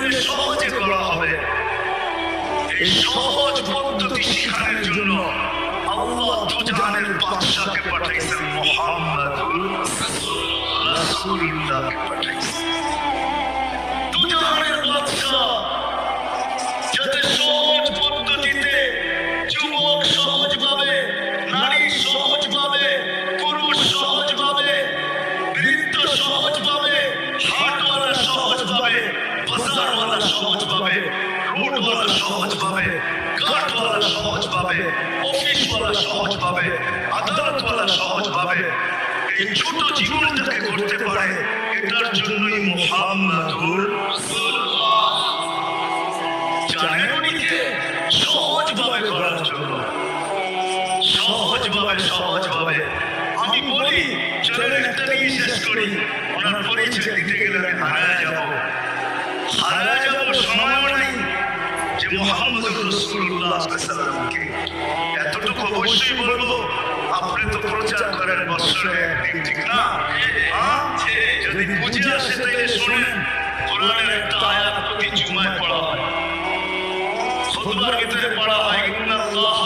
কিভাবে সহজে করা হবে, এই সহজ পদ্ধতি শেখানোর জন্য আল্লাহ দুজাহানের বাদশাকে পাঠাইছেন, মুহাম্মাদুর রাসূলুল্লাহকে পাঠাইছেন। দুজাহানের বাদশা যাতে সহজ পদ্ধতিতে যুবক সহজভাবে, নারী সহজভাবে, পুরুষ সহজভাবে, বৃদ্ধ সহজভাবে, হাটওয়ালা সহজভাবে, বাজারওয়ালা সহজভাবে, রোডওয়ালা সহজভাবে, ঘাটওয়ালা সহজভাবে, অফিসওয়ালা সহজভাবে, আদালতওয়ালা সহজভাবে এই ছোট জীবনটাকে করতে পারে, এটার জন্যই মুহাম্মাদুর রাসূলুল্লাহ জানেন উনিকে সহজভাবে করার জন্য, সহজভাবে। আমি বলি চলেন একটা নিয়ে শেষ করি, ওনার পরিচয় দিতে গেলে আমি হারায় যাব, সময়ও নাই যে মুহাম্মদুর রাসূলুল্লাহ সাল্লাল্লাহু এতটুকু অবশ্যই বলবো। আপনি তো প্রচার করেন বছরে একদিন, ঠিক না? যদি বুঝে আসে তাহলে শোনেন, কোরআনের একটা আয়াত প্রতি জুমায় পড়া হয়, খুতবার ভিতরে পড়া হয়, ইন্নাল্লাহ